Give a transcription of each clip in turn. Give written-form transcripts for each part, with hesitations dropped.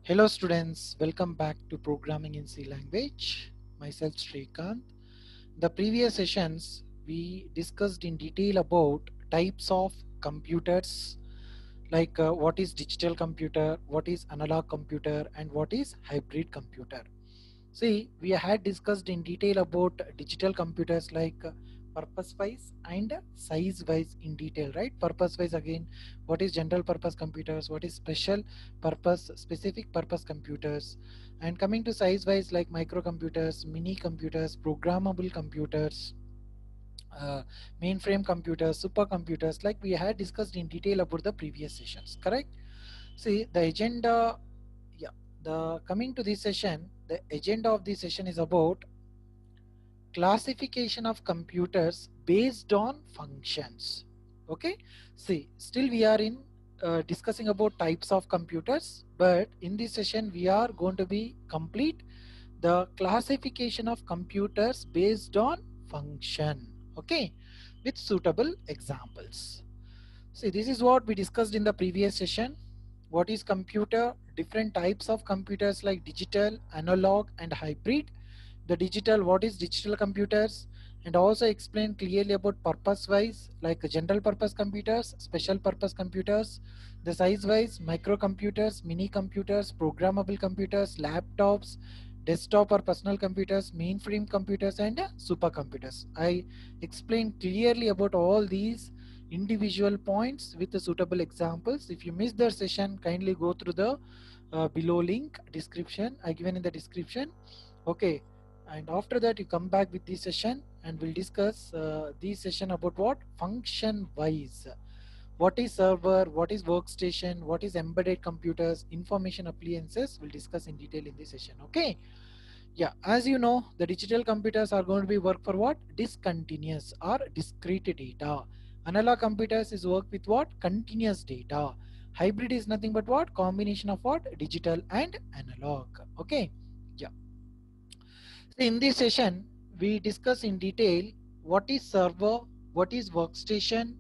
Hello students, welcome back to Programming in C language. Myself Srikanth. The previous sessions we discussed in detail about types of computers like what is digital computer, what is analog computer and what is hybrid computer. See, we had discussed in detail about digital computers like purpose wise and size wise in detail, right? Purpose wise again, what is general purpose computers, what is special purpose, specific purpose computers, and coming to size wise like microcomputers, mini computers, programmable computers, uh, mainframe computers, supercomputers, like we had discussed in detail about the previous sessions, correct? See, the agenda, yeah, the coming to this session, the agenda of this session is about classification of computers based on functions. Okay, see, still we are in discussing about types of computers, but in this session we are going to be complete the classification of computers based on function. Okay, with suitable examples. See, this is what we discussed in the previous session. What is computer? Different types of computers like digital, analog and hybrid. The digital, what is digital computers? And also explain clearly about purpose wise like general purpose computers, special purpose computers, the size wise microcomputers, mini computers, programmable computers, laptops, desktop or personal computers, mainframe computers and supercomputers. I explained clearly about all these individual points with the suitable examples. If you missed the session, kindly go through the below link description I given in the description. Okay, and after that you come back with this session and we'll discuss this session about what function wise, what is server, what is workstation, what is embedded computers, information appliances. We'll discuss in detail in this session. Okay, yeah, as you know, the digital computers are going to be work for what? Discontinuous or discrete data. Analog computers is work with what? Continuous data. Hybrid is nothing but what? Combination of what? Digital and analog. Okay. Yeah. So in this session, we discuss in detail what is server, what is workstation,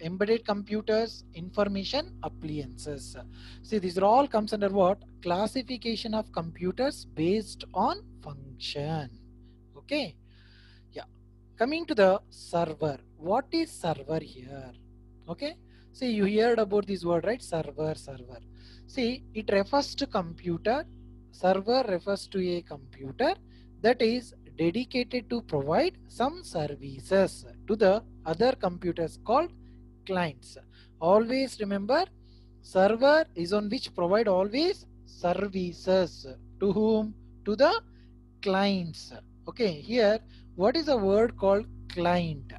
embedded computers, information appliances. See, these are all comes under what? Classification of computers based on function. Okay. Yeah. Coming to the server. What is server here? Okay. See, you heard about this word, right? Server, server. See, it refers to computer. Server refers to a computer that is dedicated to provide some services to the other computers called clients. Always remember, server is on which provide always services. To whom? To the clients. Okay, here what is a word called client?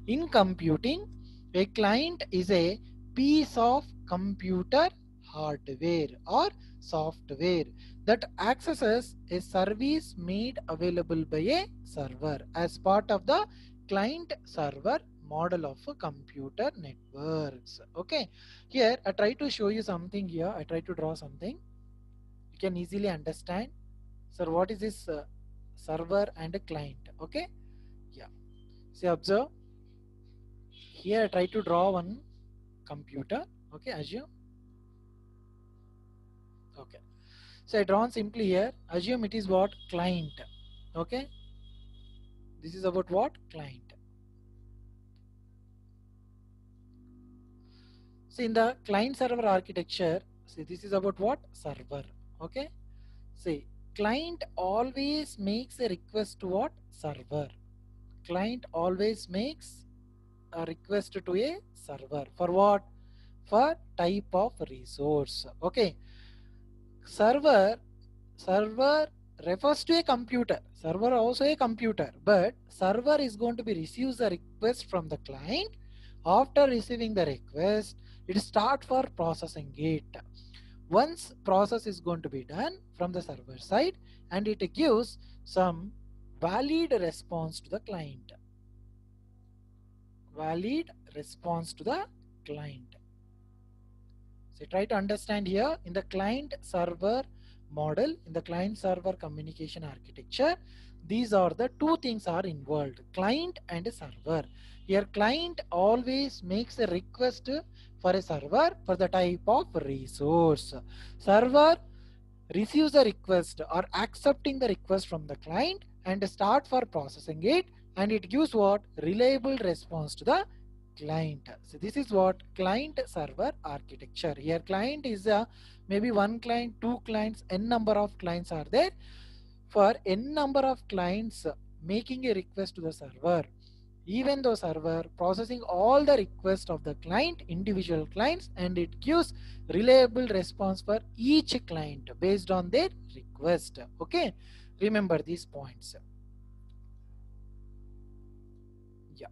In computing, a client is a piece of computer hardware or software that accesses a service made available by a server as part of the client server model of a computer networks. Okay, here I try to show you something here. I try to draw something you can easily understand. Sir, what is this server and a client? Okay, yeah. See, observe here. I try to draw one computer. Okay, assume. Okay, so I drawn simply here. Assume it is what? Client. Okay, this is about what? Client. See, in the client server architecture, see, this is about what? Server. Okay, see, client always makes a request to what? Server. Client always makes a request to a server for what? For type of resource. Okay, server refers to a computer. Server also a computer, but server is going to be receives a request from the client. After receiving the request, it start for processing it. Once process is going to be done from the server side, and it gives some valid response to the client. Valid response to the client. So try to understand here in the client server model, in the client server communication architecture, these are the two things are involved, client and a server. Here client always makes a request for a server for the type of resource. Server receives the request or accepting the request from the client and start for processing it, and it gives what? Reliable response to the client. So this is what client server architecture. Here client is a maybe one client, two clients, n number of clients are there. For n number of clients making a request to the server, even though server processing all the requests of the client, individual clients, and it gives reliable response for each client based on their request. Okay, remember these points. Yeah.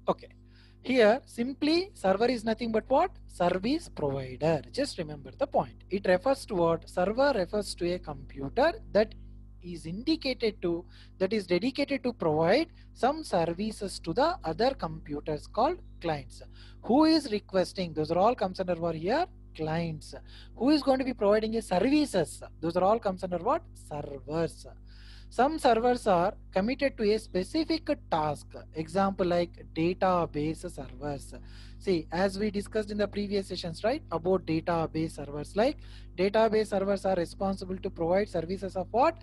Okay, here simply server is nothing but what? Service provider. Just remember the point. It refers to what? Server refers to a computer that is indicated to, that is dedicated to provide some services to the other computers called clients. Who is requesting? Those are all comes under what here? Clients. Who is going to be providing a services? Those are all comes under what? Servers. Some servers are committed to a specific task. Example like database servers. See, as we discussed in the previous sessions, right, about database servers, like database servers are responsible to provide services of what?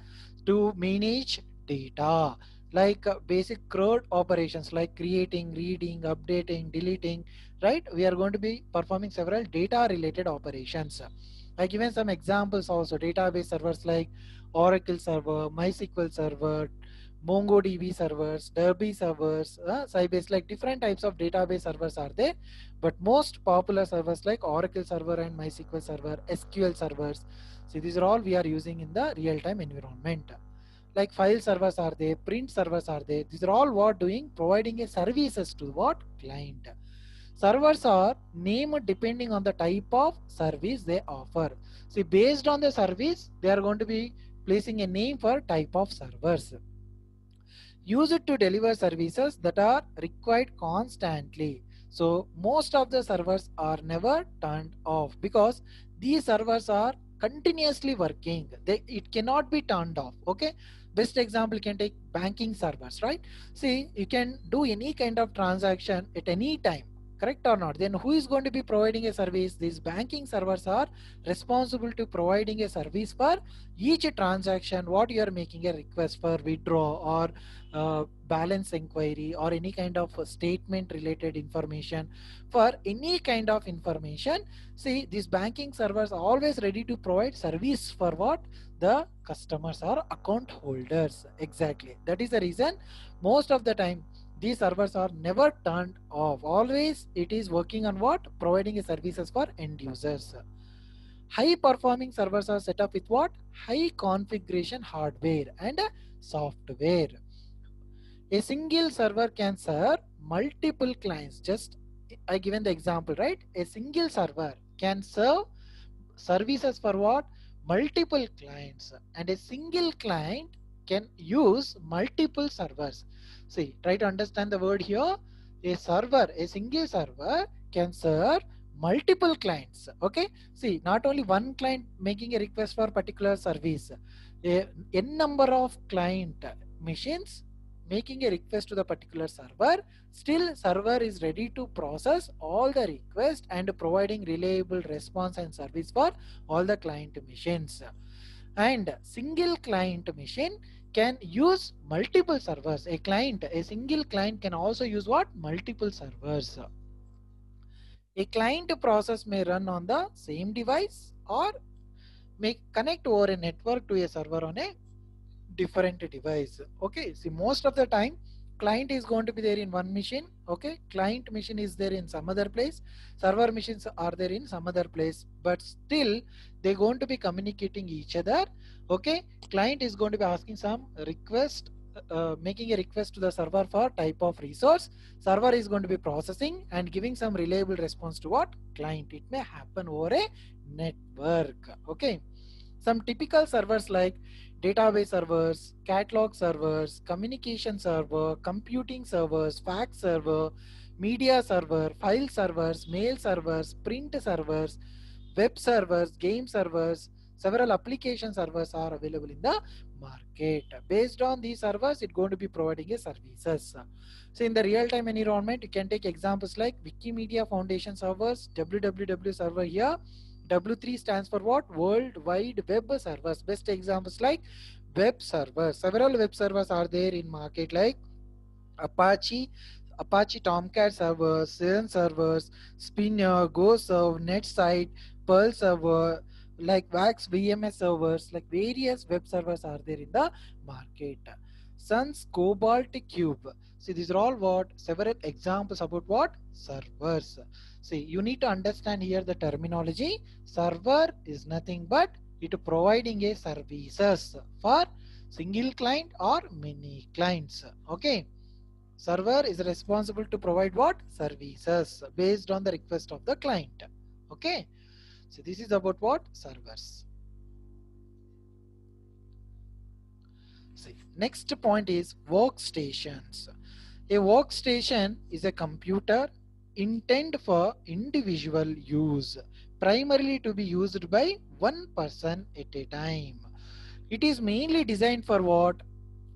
To manage data, like basic CRUD operations like creating, reading, updating, deleting, right? We are going to be performing several data related operations. I given some examples also. Database servers like Oracle server, MySQL server, MongoDB servers, Derby servers, Sybase, like different types of database servers are there. But most popular servers like Oracle server and MySQL server, SQL servers. See, these are all we are using in the real-time environment. Like file servers are there, print servers are there. These are all what doing? Providing a services to what? Client. Servers are named depending on the type of service they offer. See, based on the service, they are going to be placing a name for type of servers. Use it to deliver services that are required constantly. So most of the servers are never turned off because these servers are continuously working. It cannot be turned off. Okay. Best example, you can take banking servers, right? See, you can do any kind of transaction at any time, correct or not? Then who is going to be providing a service? These banking servers are responsible to providing a service for each transaction. What you are making a request for withdraw or balance inquiry or any kind of statement related information, for any kind of information. See, these banking servers are always ready to provide service for what? The customers or account holders. Exactly, that is the reason most of the time these servers are never turned off. Always it is working on what? Providing services for end users. High performing servers are set up with what? High configuration hardware and software. A single server can serve multiple clients. Just I given the example, right? A single server can serve services for what? Multiple clients, and a single client can use multiple servers. See, try to understand the word here. A server, a single server can serve multiple clients. Okay, see, not only one client making a request for particular service, a n number of client machines making a request to the particular server. Still server is ready to process all the requests and providing reliable response and service for all the client machines. And single client machine can use multiple servers. A single client can also use what? Multiple servers. A client process may run on the same device or may connect over a network to a server on a different device. Okay, see, most of the time client is going to be there in one machine. Okay, client machine is there in some other place, server machines are there in some other place, but still they're going to be communicating each other. Okay, client is going to be asking some request, making a request to the server for type of resource. Server is going to be processing and giving some reliable response to what? Client. It may happen over a network. Okay, some typical servers like database servers, catalog servers, communication server, computing servers, fax server, media server, file servers, mail servers, print servers, web servers, game servers, several application servers are available in the market. Based on these servers, it's going to be providing a services. So in the real-time environment, you can take examples like Wikimedia Foundation servers, www server here, W3 stands for what? World Wide Web Servers. Best examples like web servers. Several web servers are there in market like Apache, Apache Tomcat servers, Zen servers, Spinner, GoServe, NetSite, Perl server, like Wax VMS servers, like various web servers are there in the market. Sun's Cobalt Cube. See, these are all what? Several examples about what? Servers. See, you need to understand here the terminology. Server is nothing but it providing a services for single client or many clients. Okay. Server is responsible to provide what? Services based on the request of the client. Okay. So this is about what? Servers. See, next point is workstations. A workstation is a computer intended for individual use, primarily to be used by one person at a time. It is mainly designed for what?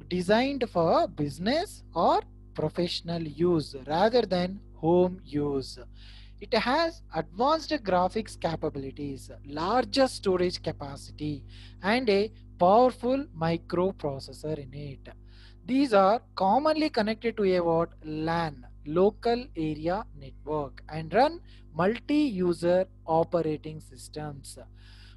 Designed for business or professional use rather than home use. It has advanced graphics capabilities, larger storage capacity, and a powerful microprocessor in it. These are commonly connected to a what? LAN, local area network, and run multi-user operating systems.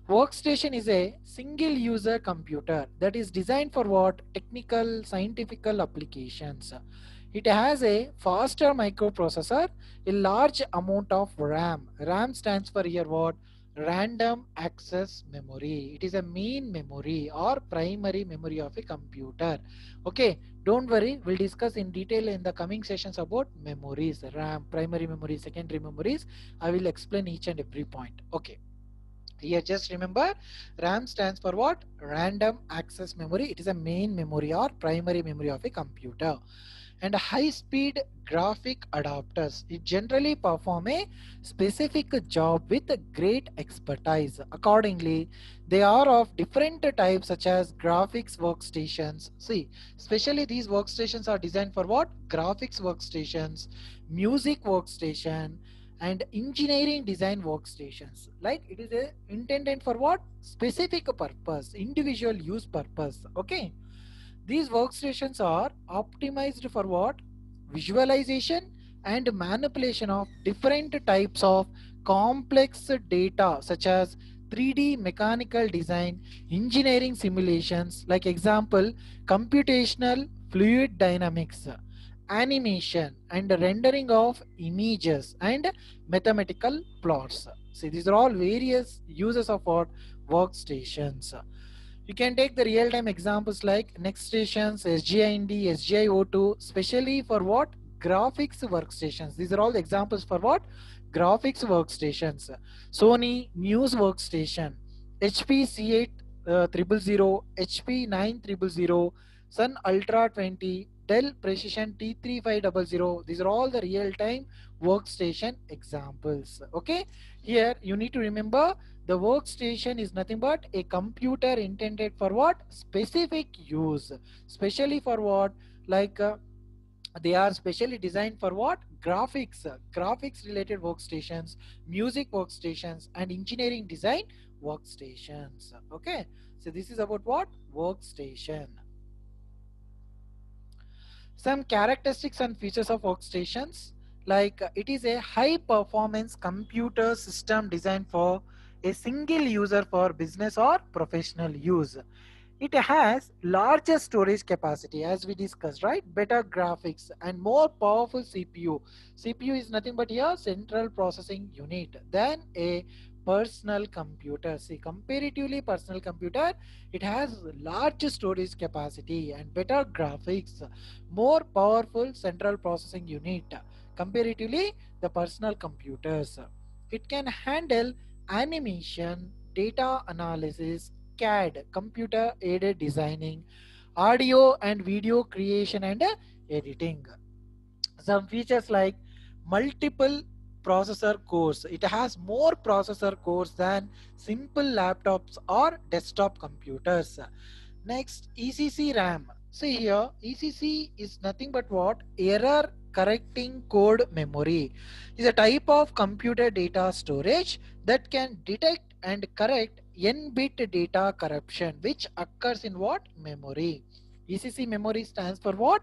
Workstation is a single user computer that is designed for what? Technical, scientific applications. It has a faster microprocessor, a large amount of RAM. RAM stands for here what? Random access memory. It is a main memory or primary memory of a computer. Okay, don't worry, we'll discuss in detail in the coming sessions about memories, RAM, primary memory, secondary memories. I will explain each and every point. Okay. Here just remember, RAM stands for what? Random access memory. It is a main memory or primary memory of a computer. And high-speed graphic adapters. It generally perform a specific job with a great expertise. Accordingly, they are of different types such as graphics workstations. See, especially these workstations are designed for what? Graphics workstations, music workstation, and engineering design workstations. Like it is a intended for what? Specific purpose, individual use purpose. Okay. These workstations are optimized for what? Visualization and manipulation of different types of complex data such as 3D mechanical design, engineering simulations, like example, computational fluid dynamics, animation and rendering of images and mathematical plots. See, these are all various uses of what? Workstations. You can take the real-time examples like NextStations, SGIND, SGIO2, especially for what? Graphics workstations. These are all the examples for what? Graphics workstations. Sony Muse Workstation, HP C8 000, HP 9000, Sun Ultra 20, Dell Precision T3500. These are all the real-time workstation examples. Okay, here you need to remember the workstation is nothing but a computer intended for what? Specific use. Specially for what? Like they are specially designed for what? Graphics. Graphics related workstations, music workstations, and engineering design workstations. Okay. So this is about what? Workstation. Some characteristics and features of workstations, like it is a high performance computer system designed for a single user for business or professional use. It has larger storage capacity as we discussed, right? Better graphics and more powerful CPU. CPU is nothing but here central processing unit than a personal computer. See, comparatively personal computer, it has large storage capacity and better graphics, more powerful central processing unit comparatively the personal computers. It can handle animation, data analysis, CAD, computer aided designing, audio and video creation and editing. Some features like multiple processor cores. It has more processor cores than simple laptops or desktop computers. Next, ECC RAM. See here, ECC is nothing but what? Error correcting code memory is a type of computer data storage that can detect and correct n-bit data corruption which occurs in what? Memory. ECC memory stands for what?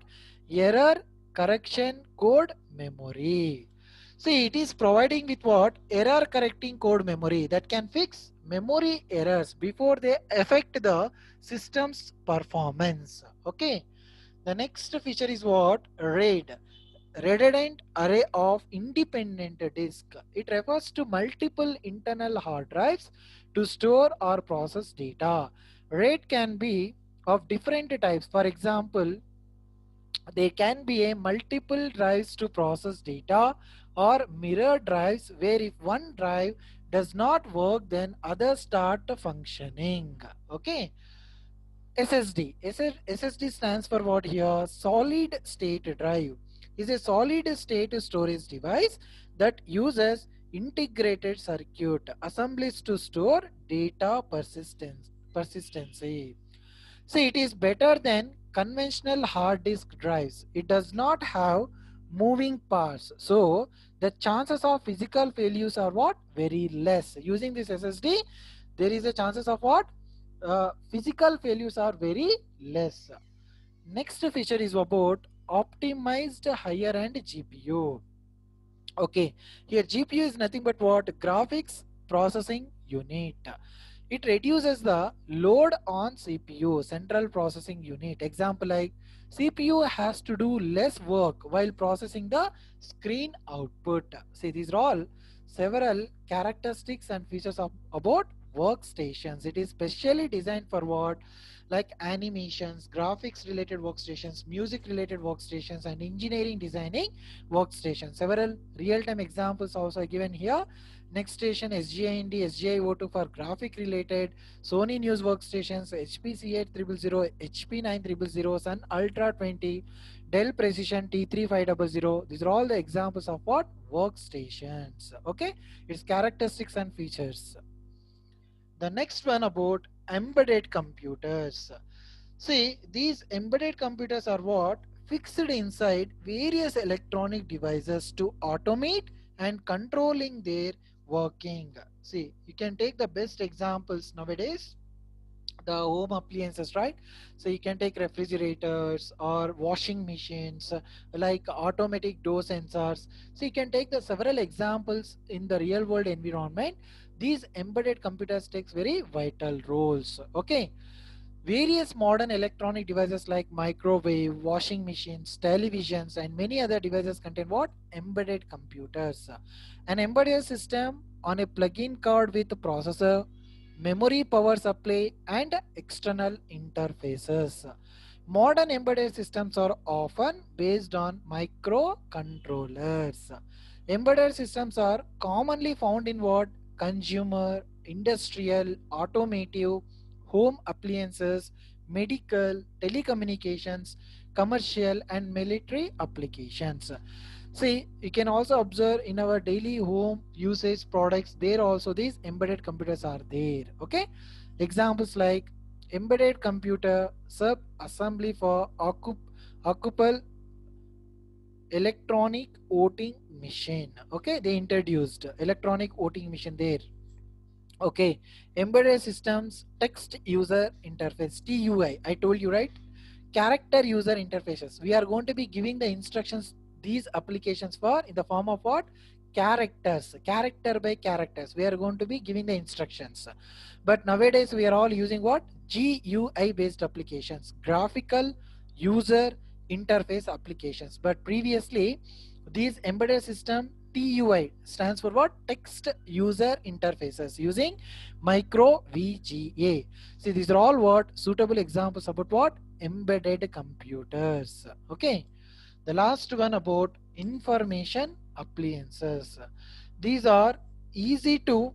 Error correction code memory. See, it is providing with what? Error correcting code memory that can fix memory errors before they affect the system's performance. Okay. The next feature is what? RAID. Redundant array of independent disk. It refers to multiple internal hard drives to store or process data. RAID can be of different types. For example, they can be a multiple drives to process data or mirror drives where if one drive does not work then others start functioning. Okay. SSD. SSD stands for what here? Solid state drive is a solid state storage device that uses integrated circuit assemblies to store data persistency. See, it is better than conventional hard disk drives. It does not have moving parts. So the chances of physical failures are what? Very less. Using this SSD, there is a chances of what? Physical failures are very less. Next feature is about optimized higher end GPU. Okay, here GPU is nothing but what? Graphics processing unit. It reduces the load on CPU, central processing unit. Example like CPU has to do less work while processing the screen output. See, these are all several characteristics and features of about workstations. It is specially designed for what? Like animations, graphics related workstations, music related workstations, and engineering designing workstations. Several real-time examples also given here. Next station SGIND, SGIO2 for graphic related, Sony News workstations, HP C8000, HP 9000, Sun Ultra 20, Dell Precision T3500. These are all the examples of what? Workstations. Okay, its characteristics and features. The next one about embedded computers. See, these embedded computers are what? Fixed inside various electronic devices to automate and controlling their working. See, you can take the best examples nowadays, the home appliances, right? So you can take refrigerators or washing machines, like automatic door sensors. So you can take the several examples in the real world environment. These embedded computers takes very vital roles. Okay. Various modern electronic devices like microwave, washing machines, televisions, and many other devices contain what? Embedded computers. An embedded system on a plug-in card with processor, memory, power supply, and external interfaces. Modern embedded systems are often based on microcontrollers. Embedded systems are commonly found in what? Consumer, industrial, automotive, home appliances, medical, telecommunications, commercial, and military applications. See, you can also observe in our daily home usage products, there also these embedded computers are there. Okay, examples like embedded computer sub assembly for occupable electronic voting machine. Okay, they introduced electronic voting machine there. Okay, embedded systems text user interface, TUI. I told you, right? Character user interfaces. We are going to be giving the instructions these applications for in the form of what? Characters, character by characters. We are going to be giving the instructions. But nowadays we are all using what? GUI based applications, graphical user interface applications. But previously, these embedded system TUI stands for what? Text user interfaces using micro VGA. See, these are all what? Suitable examples about what? Embedded computers. Okay. The last one about information appliances. These are easy to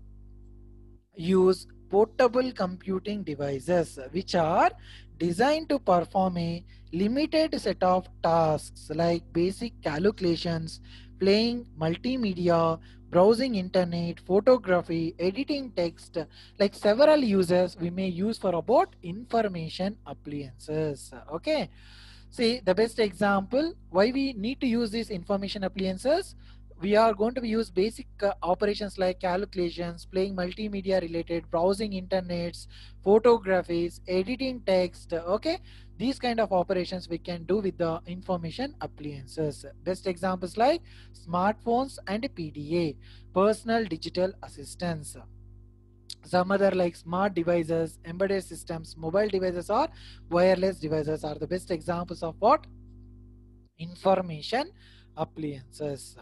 use portable computing devices which are designed to perform a limited set of tasks like basic calculations, playing multimedia, browsing internet, photography, editing text, like several uses we may use for about information appliances. Okay. See, the best example why we need to use these information appliances. We are going to use basic operations like calculations, playing multimedia related, browsing internets, photographies, editing text. Okay, these kind of operations we can do with the information appliances. Best examples like smartphones and PDA, personal digital assistants. Some other like smart devices, embedded systems, mobile devices, or wireless devices are the best examples of what? Information appliances.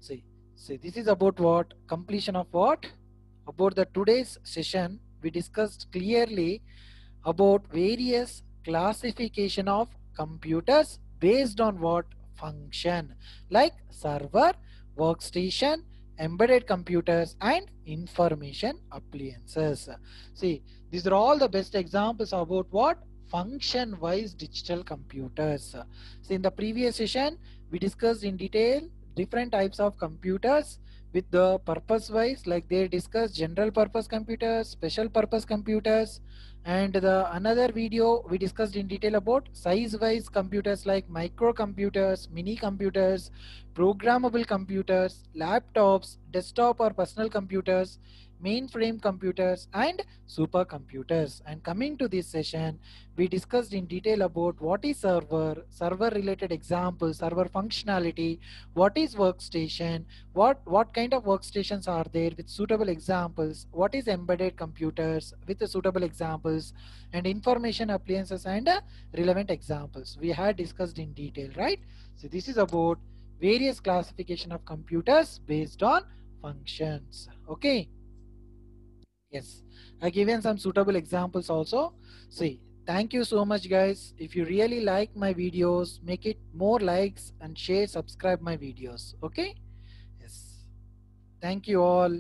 See, see, this is about what? Completion of what? About the today's session, we discussed clearly about various classification of computers based on what function, like server, workstation, embedded computers, and information appliances. See, these are all the best examples about what? Function wise digital computers. So in the previous session we discussed in detail different types of computers with the purpose wise, like they discussed general purpose computers, special purpose computers, and the another video we discussed in detail about size wise computers like microcomputers, mini computers, programmable computers, laptops, desktop or personal computers, mainframe computers, and supercomputers. And coming to this session, we discussed in detail about what is server, server related examples, server functionality, what is workstation, what kind of workstations are there with suitable examples, what is embedded computers with the suitable examples, and information appliances and relevant examples we had discussed in detail, right? So this is about various classification of computers based on functions. Okay, yes, I given some suitable examples also. See, thank you so much guys. If you really like my videos, make it more likes and share, subscribe my videos. Okay, yes, thank you all.